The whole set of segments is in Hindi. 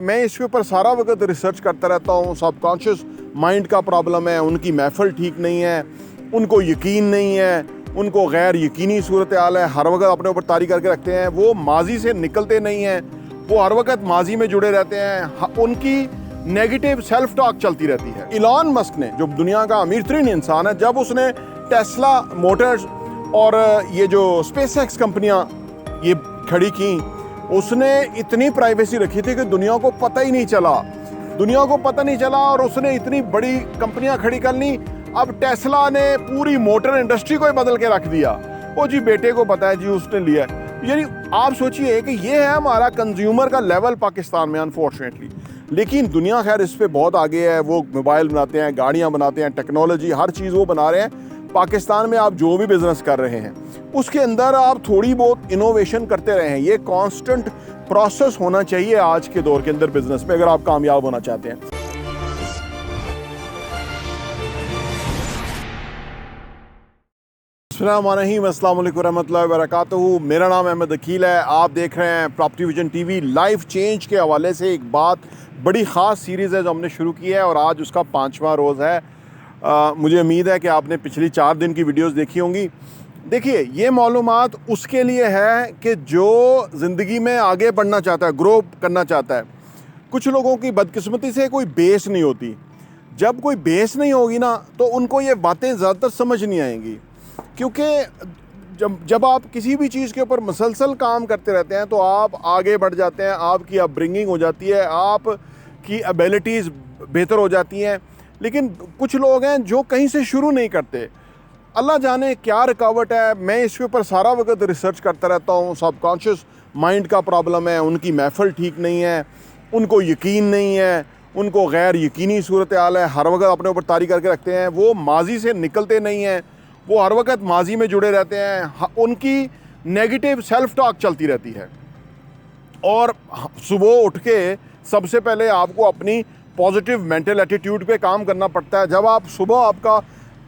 मैं इसके ऊपर सारा वक्त रिसर्च करता रहता हूँ। सबकॉन्शियस माइंड का प्रॉब्लम है, उनकी महफिल ठीक नहीं है, उनको यकीन नहीं है, उनको गैर यकीनी सूरत हाल है, हर वक्त अपने ऊपर तारी करके रखते हैं, वो माजी से निकलते नहीं हैं, वो हर वक्त माजी में जुड़े रहते हैं, उनकी नेगेटिव सेल्फ टॉक चलती रहती है। इलॉन मस्क ने, जो दुनिया का अमीर तरीन इंसान है, जब उसने टेस्ला मोटर्स और ये जो स्पेसएक्स कंपनियां ये खड़ी की, उसने इतनी प्राइवेसी रखी थी कि दुनिया को पता ही नहीं चला और उसने इतनी बड़ी कंपनियां खड़ी कर ली। अब टेस्ला ने पूरी मोटर इंडस्ट्री को ही बदल के रख दिया। वो जी बेटे को पता है जी, उसने लिया है। यानी आप सोचिए कि ये है हमारा कंज्यूमर का लेवल पाकिस्तान में, अनफॉर्चुनेटली। लेकिन दुनिया खैर इस पे बहुत आगे है। वो मोबाइल बनाते हैं, गाड़ियाँ बनाते हैं, टेक्नोलॉजी, हर चीज़ वो बना रहे हैं। पाकिस्तान में आप जो भी बिजनेस कर रहे हैं उसके अंदर आप थोड़ी बहुत इनोवेशन करते रहें। ये कांस्टेंट प्रोसेस होना चाहिए आज के दौर के अंदर बिजनेस में, अगर आप कामयाब होना चाहते हैं। अस्सलाम वालेकुम रहमतुल्लाहि व बरकातहू। मेरा नाम अहमद अकील है। आप देख रहे हैं property vision TV. Life change के हवाले से एक बड़ी ख़ास सीरीज़ है जो हमने शुरू की है और आज उसका 5वां रोज़ है। मुझे उम्मीद है कि आपने पिछली 4 दिन की वीडियोस देखी होंगी। देखिए, ये मालूमात उसके लिए है कि जो ज़िंदगी में आगे बढ़ना चाहता है, ग्रो करना चाहता है। कुछ लोगों की बदकिस्मती से कोई बेस नहीं होती। जब कोई बेस नहीं होगी ना, तो उनको ये बातें ज़्यादातर समझ नहीं आएंगी, क्योंकि जब आप किसी भी चीज़ के ऊपर मुसलसल काम करते रहते हैं तो आप आगे बढ़ जाते हैं, आपकी अपब्रिंगिंग हो जाती है, आपकी एबिलिटीज़ बेहतर हो जाती हैं। लेकिन कुछ लोग हैं जो कहीं से शुरू नहीं करते। अल्लाह जाने क्या रुकावट है। मैं इसके ऊपर सारा वक्त रिसर्च करता रहता हूँ। सबकॉन्शियस माइंड का प्रॉब्लम है, उनकी महफिल ठीक नहीं है, उनको यकीन नहीं है, उनको गैर यकीनी सूरत हाल है, हर वक्त अपने ऊपर तारी करके रखते हैं, वो माजी से निकलते नहीं हैं, वो हर वक्त माजी में जुड़े रहते हैं, उनकी नेगेटिव सेल्फ टॉक चलती रहती है। और सुबह उठ के सबसे पहले आपको अपनी पॉजिटिव मेंटल एटीट्यूड पे काम करना पड़ता है। जब आप सुबह आपका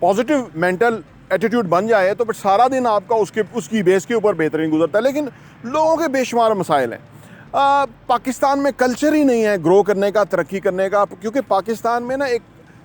पॉजिटिव मेंटल एटीट्यूड बन जाए तो फिर सारा दिन आपका उसकी बेस के ऊपर बेहतरीन गुजरता है। लेकिन लोगों के बेशुमार मसाइल हैं। पाकिस्तान में कल्चर ही नहीं है ग्रो करने का, तरक्की करने का, क्योंकि पाकिस्तान में ना एक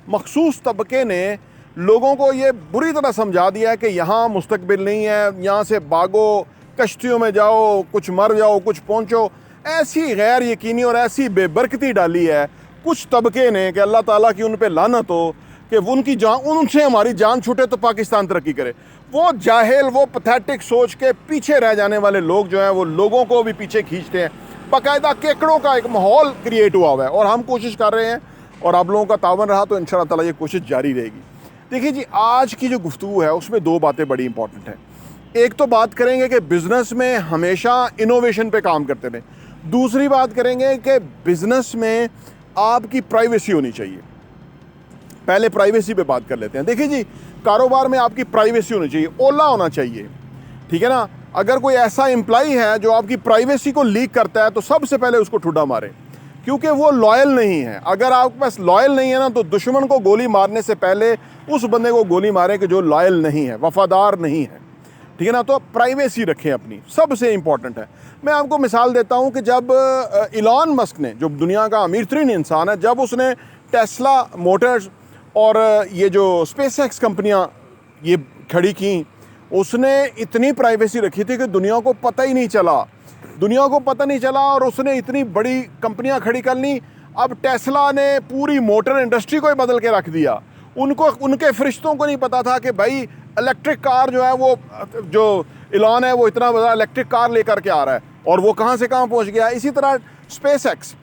मखसूस तबके ने लोगों को ये बुरी तरह समझा दिया है कि यहाँ मुस्तकबिल नहीं है, यहाँ से भागो, कश्तियों में जाओ, कुछ मर जाओ, कुछ पहुँचो। ऐसी गैर यकीनी और ऐसी बेबरकती डाली है कुछ तबके ने कि अल्लाह ताला की उन पे लानत हो कि उनकी जान, उनसे हमारी जान छूटे तो पाकिस्तान तरक्की करे। वो जाहिल, वो पैथेटिक सोच के पीछे रह जाने वाले लोग जो हैं वो लोगों को भी पीछे खींचते हैं। बाकायदा केकड़ों का एक माहौल क्रिएट हुआ हुआ है और हम कोशिश कर रहे हैं और आप लोगों का तावन रहा तो इंशाअल्लाह ताला ये कोशिश जारी रहेगी। देखिए जी, आज की जो गुफ्तगू है उसमें 2 बातें बड़ी इंपॉर्टेंट हैं। एक तो बात करेंगे कि बिज़नेस में हमेशा इनोवेशन पे काम करते रहें। दूसरी बात करेंगे कि बिज़नेस में आपकी प्राइवेसी होनी चाहिए। पहले प्राइवेसी पे बात कर लेते हैं। देखिए जी, कारोबार में आपकी प्राइवेसी होनी चाहिए, ओला होना चाहिए, ठीक है ना। अगर कोई ऐसा एम्प्लॉई है जो आपकी प्राइवेसी को लीक करता है तो सबसे पहले उसको ठुड्डा मारें, क्योंकि वो लॉयल नहीं है। अगर आपके पास लॉयल नहीं है ना, तो दुश्मन को गोली मारने से पहले उस बंदे को गोली मारें कि जो लॉयल नहीं है, वफादार नहीं है, ठीक है ना। तो प्राइवेसी रखें अपनी, सबसे इंपॉर्टेंट है। मैं आपको मिसाल देता हूं कि जब इलॉन मस्क ने, जो दुनिया का अमीर तरीन इंसान है, जब उसने टेस्ला मोटर्स और ये जो स्पेसएक्स कंपनियां ये खड़ी की, उसने इतनी प्राइवेसी रखी थी कि दुनिया को पता नहीं चला और उसने इतनी बड़ी कंपनियां खड़ी कर ली। अब टेस्ला ने पूरी मोटर इंडस्ट्री को ही बदल के रख दिया। उनके फरिश्तों को नहीं पता था कि भाई इलेक्ट्रिक कार जो है, वो जो इलॉन है वो इतना बड़ा इलेक्ट्रिक कार लेकर के आ रहा है और वो कहाँ से कहाँ पहुँच गया। इसी तरह स्पेसएक्स।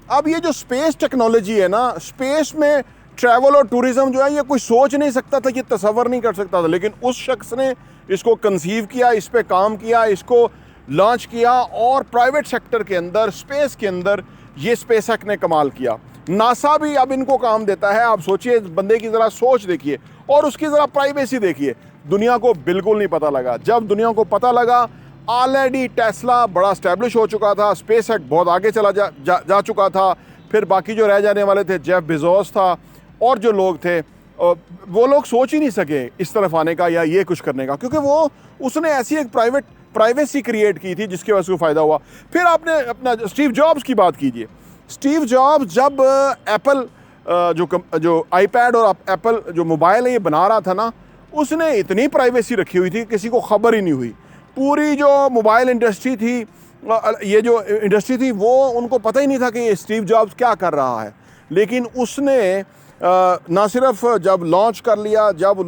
अब ये जो स्पेस टेक्नोलॉजी है ना, स्पेस में ट्रैवल और टूरिज़्म जो है, ये कोई सोच नहीं सकता था, ये तसव्वुर नहीं कर सकता था। लेकिन उस शख्स ने इसको कंसीव किया, इस पर काम किया, इसको लॉन्च किया और प्राइवेट सेक्टर के अंदर, स्पेस के अंदर ये स्पेसएक्स ने कमाल किया। नासा भी अब इनको काम देता है। आप सोचिए, इस बंदे की ज़रा सोच देखिए और उसकी ज़रा प्राइवेसी देखिए। दुनिया को बिल्कुल नहीं पता लगा। जब दुनिया को पता लगा, ऑलरेडी टेस्ला बड़ा स्टैब्लिश हो चुका था, स्पेसएक्स बहुत आगे चला जा चुका था। फिर बाकी जो रह जाने वाले थे, जेफ बेजोस था और जो लोग थे, वो लोग सोच ही नहीं सके इस तरफ आने का या ये कुछ करने का, क्योंकि उसने ऐसी एक प्राइवेसी क्रिएट की थी जिसकी वजह से फ़ायदा हुआ। फिर आपने अपना स्टीव जॉब्स की बात कीजिए। स्टीव जॉब्स जब एप्पल जो आईपैड और एप्पल जो मोबाइल है ये बना रहा था ना, उसने इतनी प्राइवेसी रखी हुई थी किसी को खबर ही नहीं हुई। पूरी जो मोबाइल इंडस्ट्री थी, ये जो इंडस्ट्री थी, वो उनको पता ही नहीं था कि ये स्टीव जॉब्स क्या कर रहा है। लेकिन उसने ना सिर्फ जब लॉन्च कर लिया, जब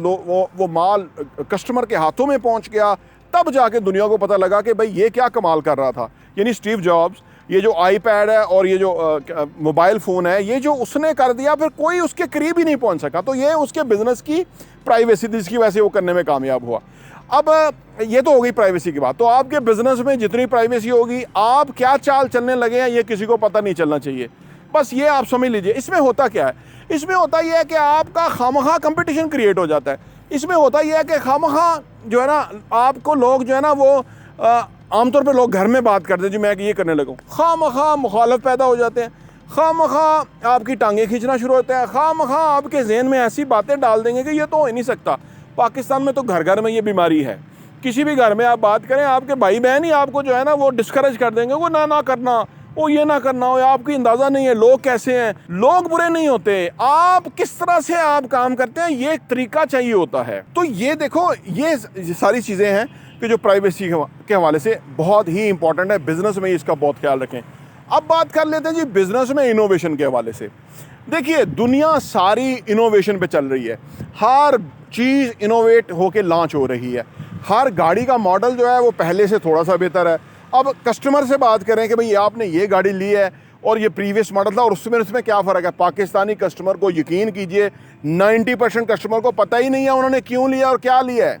वो माल कस्टमर के हाथों में पहुंच गया, तब जाके दुनिया को पता लगा कि भाई ये क्या कमाल कर रहा था। यानी स्टीव जॉब्स, ये जो आईपैड है और ये जो मोबाइल फ़ोन है, ये जो उसने कर दिया, फिर कोई उसके करीब ही नहीं पहुंच सका। तो ये उसके बिज़नेस की प्राइवेसी थी, जिसकी वजह से वो करने में कामयाब हुआ। अब ये तो हो गई प्राइवेसी की बात। तो आपके बिज़नेस में जितनी प्राइवेसी होगी, आप क्या चाल चलने लगे हैं ये किसी को पता नहीं चलना चाहिए। बस ये आप समझ लीजिए। इसमें होता क्या है? इसमें होता यह है कि आपका खामखा कंपटीशन क्रिएट हो जाता है। इसमें होता यह है कि खामखा जो है ना, आपको लोग जो है ना वो आमतौर पे लोग घर में बात करते हैं जी मैं ये करने लगा हूँ, खामखा मुखालफ पैदा हो जाते हैं, खामखा आपकी टांगें खींचना शुरू होता है, खामखा आपके जहन में ऐसी बातें डाल देंगे कि ये तो हो ही नहीं सकता। पाकिस्तान में तो घर घर में ये बीमारी है। किसी भी घर में आप बात करें, आपके भाई बहन ही आपको जो है ना वो डिस्करेज कर देंगे, वो ना करना, वो ये ना करना हो, आपकी अंदाज़ा नहीं है लोग कैसे हैं। लोग बुरे नहीं होते, आप किस तरह से आप काम करते हैं ये एक तरीका चाहिए होता है। तो ये देखो, ये सारी चीज़ें हैं कि जो प्राइवेसी के हवाले से बहुत ही इंपॉर्टेंट है। बिजनेस में इसका बहुत ख्याल रखें। अब बात कर लेते हैं जी बिजनेस में इनोवेशन के हवाले से। देखिए, दुनिया सारी इनोवेशन पे चल रही है। हर चीज़ इनोवेट होके लॉन्च हो रही है। हर गाड़ी का मॉडल जो है वो पहले से थोड़ा सा बेहतर है। अब कस्टमर से बात करें कि भाई आपने ये गाड़ी ली है और ये प्रीवियस मॉडल था और उसमें क्या फ़र्क है। पाकिस्तानी कस्टमर को यकीन कीजिए 90% कस्टमर को पता ही नहीं है उन्होंने क्यों लिया और क्या लिया है।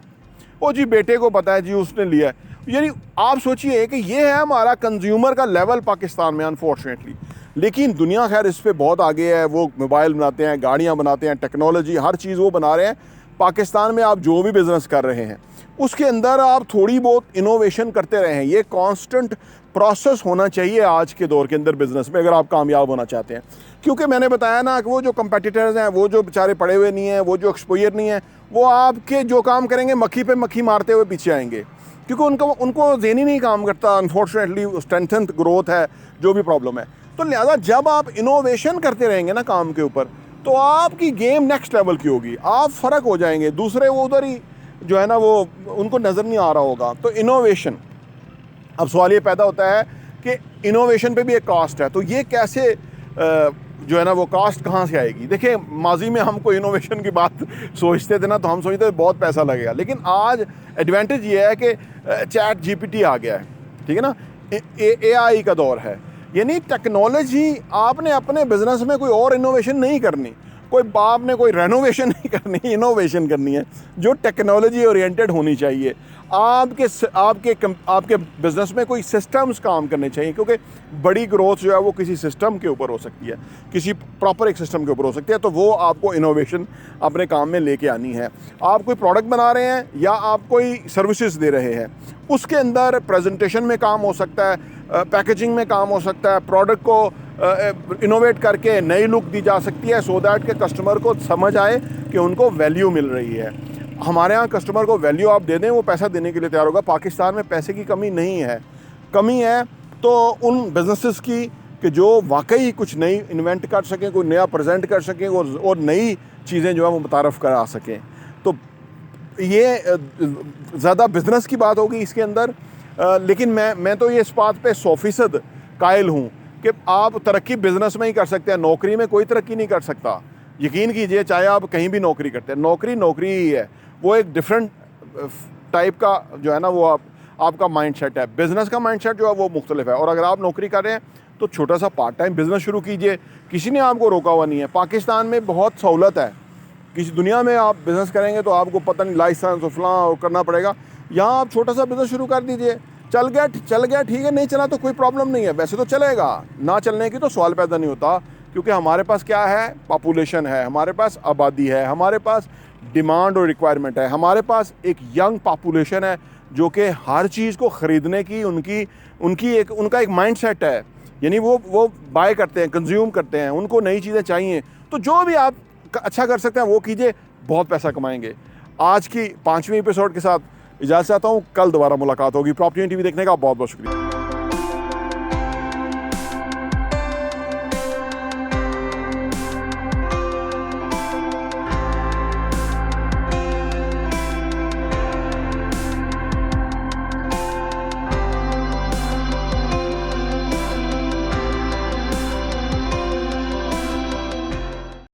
वो जी बेटे को पता है जी उसने लिया है। यानी आप सोचिए कि ये है हमारा कंज्यूमर का लेवल पाकिस्तान में, अनफॉर्चुनेटली। लेकिन दुनिया खैर इस पे बहुत आगे है। वो मोबाइल बनाते हैं, गाड़ियाँ बनाते हैं, टेक्नोलॉजी, हर चीज़ वो बना रहे हैं। पाकिस्तान में आप जो भी बिज़नेस कर रहे हैं उसके अंदर आप थोड़ी बहुत इनोवेशन करते रहे हैं। ये कांस्टेंट प्रोसेस होना चाहिए आज के दौर के अंदर बिज़नेस में, अगर आप कामयाब होना चाहते हैं। क्योंकि मैंने बताया ना कि वो जो कंपेटिटर्स हैं, वो जो बेचारे पड़े हुए नहीं हैं, वो जो एक्सपोजर नहीं है, वो आपके जो काम करेंगे मक्खी पे मक्खी मारते हुए पीछे आएंगे। क्योंकि उनको ज़हनी नहीं काम करता, अनफॉर्चुनेटली स्ट्रेंथन ग्रोथ है, जो भी प्रॉब्लम है। तो लिहाजा जब आप इनोवेशन करते रहेंगे ना काम के ऊपर, तो आपकी गेम नेक्स्ट लेवल की होगी, आप फ़र्क हो जाएंगे। दूसरे वो उधर ही जो है ना वो उनको नज़र नहीं आ रहा होगा। तो इनोवेशन, अब सवाल ये पैदा होता है कि इनोवेशन पे भी एक कॉस्ट है। तो ये कैसे जो है ना वो कॉस्ट कहाँ से आएगी? देखिए, माजी में हमको इनोवेशन की बात सोचते थे ना, तो हम सोचते थे बहुत पैसा लगेगा। लेकिन आज एडवांटेज ये है कि चैट जीपीटी आ गया है, ठीक है ना, AI का दौर है। यानी टेक्नोलॉजी, आपने अपने बिजनेस में कोई और इनोवेशन नहीं करनी, कोई बाप ने कोई रेनोवेशन नहीं करनी, इनोवेशन करनी है जो टेक्नोलॉजी ओरिएंटेड होनी चाहिए। आपके बिजनेस में कोई सिस्टम्स काम करने चाहिए, क्योंकि बड़ी ग्रोथ जो है वो किसी सिस्टम के ऊपर हो सकती है, किसी प्रॉपर एक सिस्टम के ऊपर हो सकती है। तो वो आपको इनोवेशन अपने काम में लेके आनी है। आप कोई प्रोडक्ट बना रहे हैं या आप कोई सर्विसेज दे रहे हैं, उसके अंदर प्रेजेंटेशन में काम हो सकता है, पैकेजिंग में काम हो सकता है, प्रोडक्ट को इनोवेट करके नई लुक दी जा सकती है, सो दैट के कस्टमर को समझ आए कि उनको वैल्यू मिल रही है। हमारे यहाँ कस्टमर को वैल्यू आप दे दें, वो पैसा देने के लिए तैयार होगा। पाकिस्तान में पैसे की कमी नहीं है। कमी है तो उन बिजनेसेस की कि जो वाकई कुछ नई इन्वेंट कर सकें, कोई नया प्रेजेंट कर सकें और नई चीज़ें जो है वो मुतारफ़ करा सकें। तो ये ज़्यादा बिजनेस की बात होगी इसके अंदर। लेकिन मैं तो ये इस बात पे 100% कायल हूँ कि आप तरक्की बिजनेस में ही कर सकते हैं, नौकरी में कोई तरक्की नहीं कर सकता। यकीन कीजिए, चाहे आप कहीं भी नौकरी करते हैं, नौकरी ही है। वो एक डिफरेंट टाइप का जो है ना वो आपका माइंड सेट है। बिज़नेस का माइंड सेट जो है वो मुख्तलिफ है। और अगर आप नौकरी कर रहे हैं तो छोटा सा पार्ट टाइम बिज़नेस शुरू कीजिए, किसी ने आपको रोका हुआ नहीं है। पाकिस्तान में बहुत सहूलत है। किसी दुनिया में आप बिज़नेस करेंगे तो आपको पता नहीं लाइसेंस और फलां करना पड़ेगा। यहाँ आप छोटा सा बिज़नेस शुरू कर दीजिए, चल गया ठीक है, नहीं चला तो कोई प्रॉब्लम नहीं है। वैसे तो चलेगा, ना चलने की तो सवाल पैदा नहीं होता, क्योंकि हमारे पास क्या है, पॉपुलेशन है, हमारे पास आबादी है, हमारे पास डिमांड और रिक्वायरमेंट है, हमारे पास एक यंग पॉपुलेशन है जो कि हर चीज़ को ख़रीदने की उनका एक माइंड सेट है। यानी वो बाय करते हैं, कंज्यूम करते हैं, उनको नई चीज़ें चाहिए। तो जो भी आप अच्छा कर सकते हैं वो कीजिए, बहुत पैसा कमाएंगे। आज की 5वीं एपिसोड के साथ इजाज़त चाहता हूँ, कल दोबारा मुलाकात होगी। प्रॉपर्टी टीवी देखने का बहुत बहुत शुक्रिया।